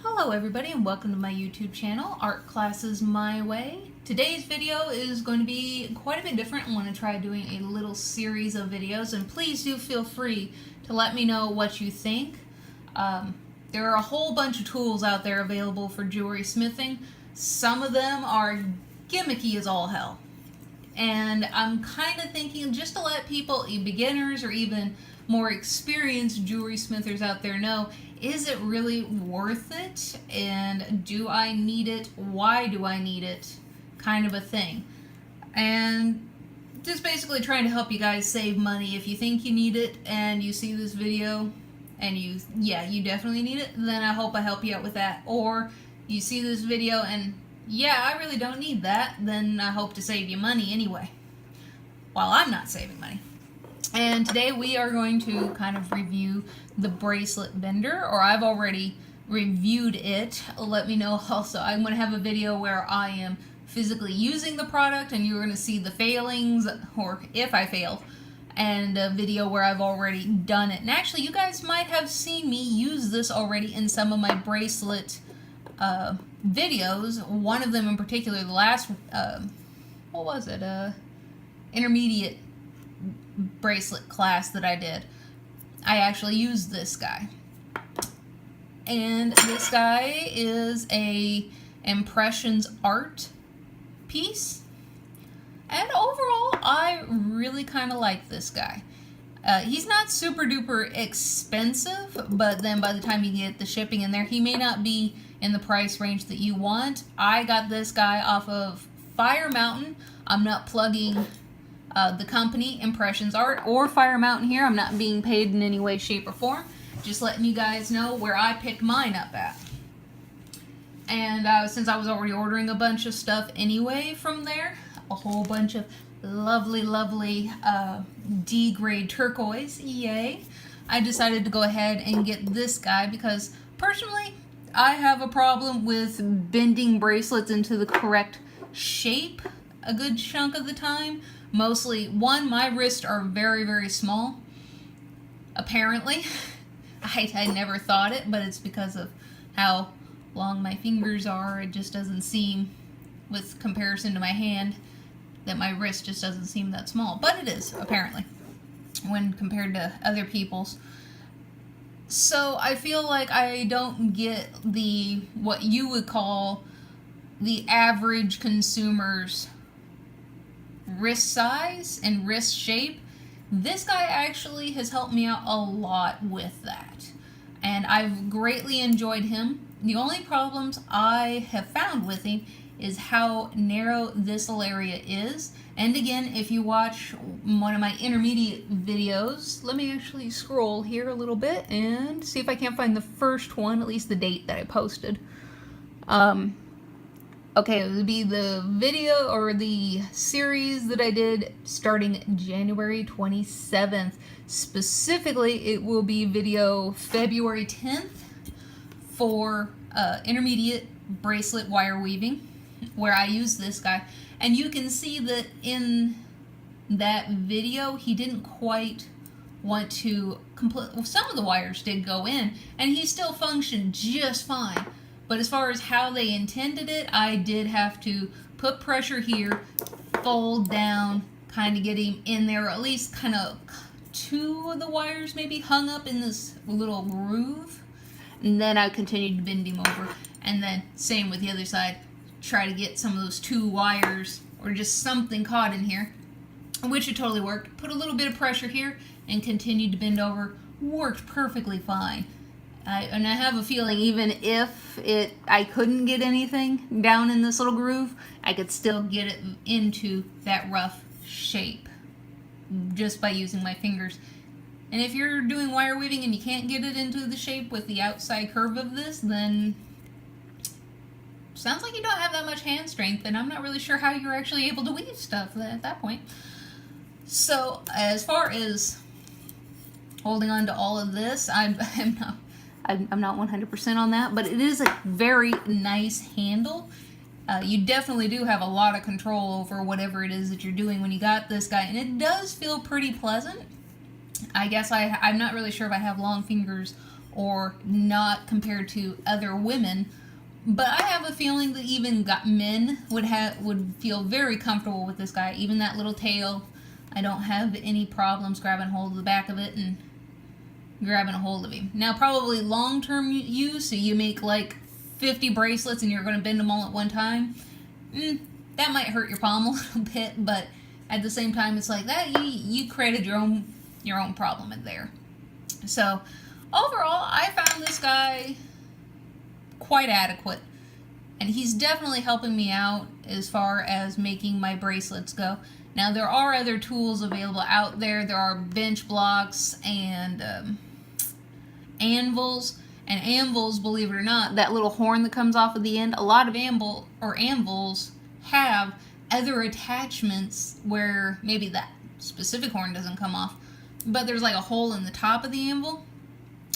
Hello everybody and welcome to my YouTube channel, Art Classes My Way. Today's video is going to be quite a bit different. I want to try doing a little series of videos, and please do feel free to let me know what you think. There are a whole bunch of tools out there available for jewelry smithing. Some of them are gimmicky as all hell. And I'm kind of thinking just to let people, beginners or even more experienced jewelry smithers out there know, is it really worth it? And do I need it? Why do I need it? Kind of a thing. And just basically trying to help you guys save money. If you think you need it and you see this video and you definitely need it, then I hope I help you out with that. Or you see this video and I really don't need that, then I hope to save you money anyway, while I'm not saving money. And today we are going to kind of review the Bracelet Bender, or I've already reviewed it. Let me know also. I'm going to have a video where I am physically using the product and you're going to see the failings, or if I failed, and a video where I've already done it. And actually, you guys might have seen me use this already in some of my bracelet videos. One of them in particular, the last, what was it? Intermediate bracelet class that I did. I actually used this guy. And this guy is a Impressions art piece. And overall, I really kind of like this guy. He's not super duper expensive, but then by the time you get the shipping in there, he may not be in the price range that you want. I got this guy off of Fire Mountain. I'm not plugging the company Impressions Art or Fire Mountain here. I'm not being paid in any way, shape, or form. Just letting you guys know where I picked mine up at. And since I was already ordering a bunch of stuff anyway from there, a whole bunch of lovely D-grade turquoise, yay, I decided to go ahead and get this guy because personally I have a problem with bending bracelets into the correct shape a good chunk of the time. Mostly, one, my wrists are very small, apparently. I never thought it, but it's because of how long my fingers are. It just doesn't seem, with comparison to my hand, that my wrist just doesn't seem that small. But it is, apparently, when compared to other people's. So I feel like I don't get what you would call the average consumer's wrist size and wrist shape. This guy actually has helped me out a lot with that, and I've greatly enjoyed him. The only problems I have found with him is how narrow this little area is. And again, if you watch one of my intermediate videos, let me actually scroll here a little bit and see if I can't find the first one, at least the date that I posted. Okay, it would be the video or the series that I did starting January 27th. Specifically, it will be video February 10th for intermediate bracelet wire weaving, where I use this guy. And you can see that in that video, he didn't quite want to complete, well, some of the wires did go in, and he still functioned just fine. But as far as how they intended it, I did have to put pressure here, fold down, kind of get him in there, or at least kind of two of the wires maybe hung up in this little groove. And then I continued to bend him over. And then same with the other side, try to get some of those two wires or just something caught in here, which it totally worked. Put a little bit of pressure here and continued to bend over. Worked perfectly fine. And I have a feeling even if I couldn't get anything down in this little groove, I could still get it into that rough shape just by using my fingers. And if you're doing wire weaving and you can't get it into the shape with the outside curve of this, then sounds like you don't have that much hand strength, and I'm not really sure how you're actually able to weave stuff at that point. So as far as holding on to all of this, I'm not 100% on that, but it is a very nice handle. You definitely do have a lot of control over whatever it is that you're doing when you got this guy, and it does feel pretty pleasant. I guess I'm not really sure if I have long fingers or not compared to other women. But I have a feeling that even men would feel very comfortable with this guy. Even that little tail, I don't have any problems grabbing hold of the back of it and grabbing a hold of him. Now, probably long-term use, so you make like 50 bracelets and you're going to bend them all at one time, that might hurt your palm a little bit, but at the same time, it's like that you created your own problem in there. So, overall, I found this guy quite adequate, and he's definitely helping me out as far as making my bracelets go. Now, there are other tools available out there. There are bench blocks and anvils. And anvils, believe it or not, that little horn that comes off of the end, a lot of anvils have other attachments where maybe that specific horn doesn't come off, but there's like a hole in the top of the anvil,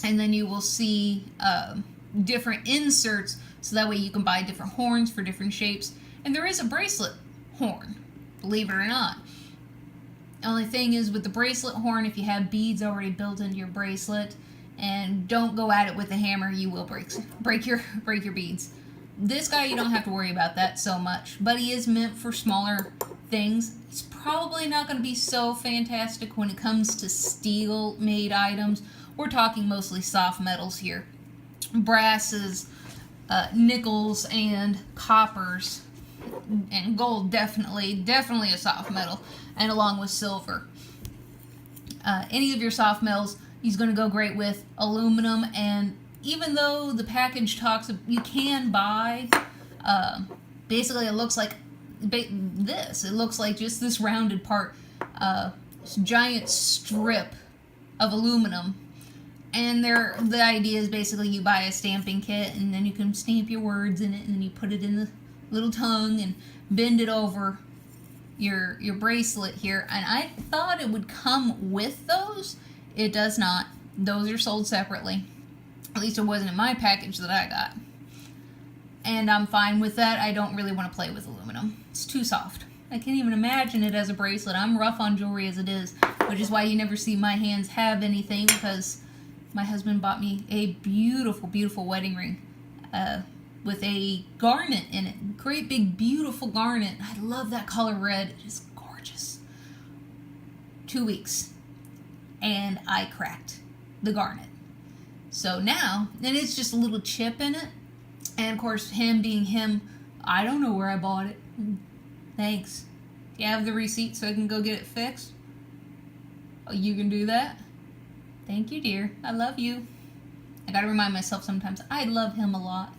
and then you will see different inserts, so that way you can buy different horns for different shapes. And there is a bracelet horn, believe it or not. The only thing is with the bracelet horn, if you have beads already built into your bracelet, and don't go at it with a hammer, you will break your beads. This guy, you don't have to worry about that so much, but he is meant for smaller things. He's probably not going to be so fantastic when it comes to steel-made items. We're talking mostly soft metals here. Brasses, nickels, and coppers, and gold, definitely a soft metal, and along with silver. Any of your soft metals, he's going to go great with aluminum. And even though the package talks, you can buy, basically it looks like this. It looks like just this rounded part, this giant strip of aluminum. And the idea is basically you buy a stamping kit, and then you can stamp your words in it, and then you put it in the little tongue and bend it over your bracelet here. And I thought it would come with those. It does not. Those are sold separately. At least it wasn't in my package that I got. And I'm fine with that. I don't really want to play with aluminum. It's too soft. I can't even imagine it as a bracelet. I'm rough on jewelry as it is, which is why you never see my hands have anything, because my husband bought me a beautiful, beautiful wedding ring with a garnet in it. Great big, beautiful garnet. I love that color red. It is gorgeous. 2 weeks. And I cracked the garnet. So now, and it's just a little chip in it. And of course, him being him, I don't know where I bought it. Thanks. Do you have the receipt so I can go get it fixed? Oh, you can do that? Thank you, dear. I love you. I gotta remind myself sometimes I love him a lot.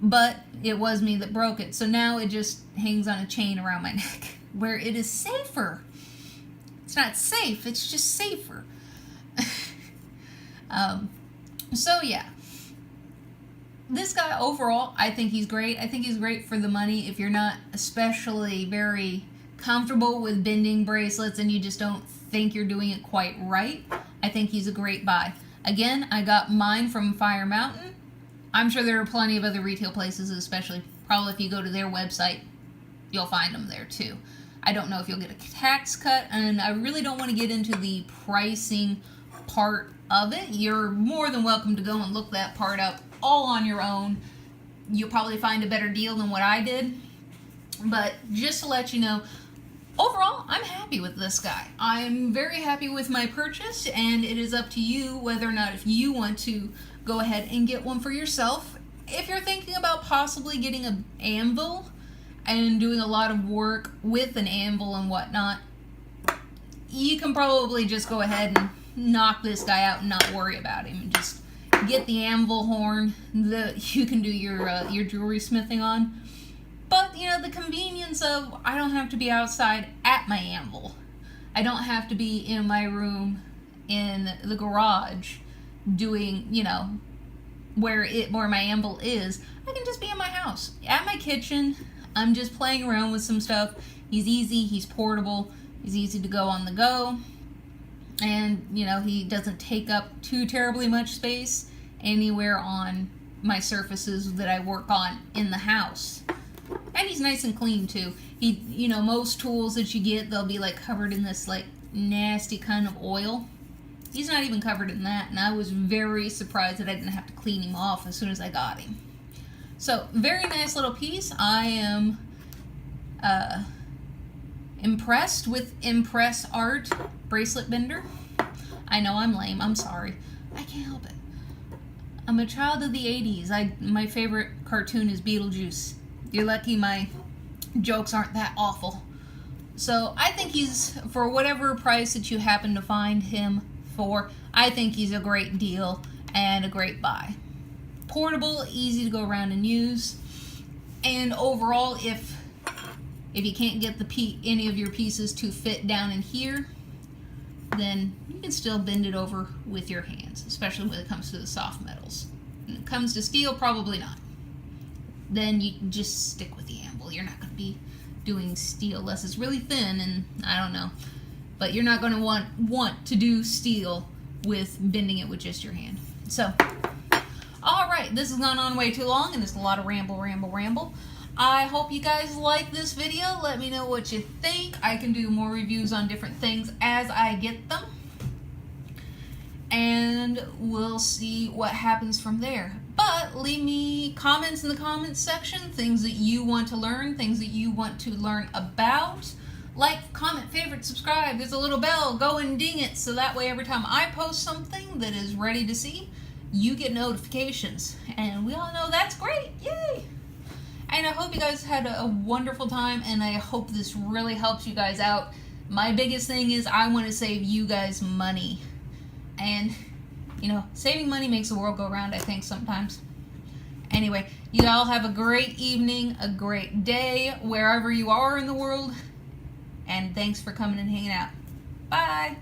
But it was me that broke it. So now it just hangs on a chain around my neck, where it is safer. It's not safe, it's just safer. So yeah. This guy overall, I think he's great. I think he's great for the money. If you're not especially very comfortable with bending bracelets and you just don't think you're doing it quite right, I think he's a great buy. Again, I got mine from Fire Mountain. I'm sure there are plenty of other retail places, especially probably if you go to their website, you'll find them there too. I don't know if you'll get a tax cut, and I really don't want to get into the pricing part of it. You're more than welcome to go and look that part up all on your own. You'll probably find a better deal than what I did. But just to let you know, overall, I'm happy with this guy. I'm very happy with my purchase, and it is up to you whether or not if you want to go ahead and get one for yourself. If you're thinking about possibly getting an anvil and doing a lot of work with an anvil and whatnot, you can probably just go ahead and knock this guy out and not worry about him, and just get the anvil horn that you can do your jewelry smithing on. But, you know, the convenience of I don't have to be outside at my anvil. I don't have to be in my room in the garage doing, you know, where my anvil is. I can just be in my house, at my kitchen. I'm just playing around with some stuff. He's easy, he's portable, he's easy to go on the go. And, you know, he doesn't take up too terribly much space anywhere on my surfaces that I work on in the house. And he's nice and clean too. You know, most tools that you get, they'll be like covered in this like nasty kind of oil. He's not even covered in that, and I was very surprised that I didn't have to clean him off as soon as I got him. So, very nice little piece. I am impressed with Impress Art Bracelet Bender. I know I'm lame. I'm sorry. I can't help it. I'm a child of the 80s. My favorite cartoon is Beetlejuice. You're lucky my jokes aren't that awful. So I think he's, for whatever price that you happen to find him for, I think he's a great deal and a great buy. Portable, easy to go around and use. And overall, if you can't get any of your pieces to fit down in here, then you can still bend it over with your hands, especially when it comes to the soft metals. When it comes to steel, probably not. Then you can just stick with the anvil. You're not going to be doing steel unless it's really thin, and I don't know. But you're not going to want to do steel with bending it with just your hand. So, alright, this has gone on way too long, and it's a lot of ramble. I hope you guys like this video. Let me know what you think. I can do more reviews on different things as I get them. And we'll see what happens from there. But leave me comments in the comments section, things that you want to learn, things that you want to learn about. Like, comment, favorite, subscribe. There's a little bell. Go and ding it so that way every time I post something that is ready to see, you get notifications. And we all know that's great. Yay! And I hope you guys had a wonderful time, and I hope this really helps you guys out. My biggest thing is I want to save you guys money. And, you know, saving money makes the world go round, I think, sometimes. Anyway, you all have a great evening, a great day, wherever you are in the world. And thanks for coming and hanging out. Bye!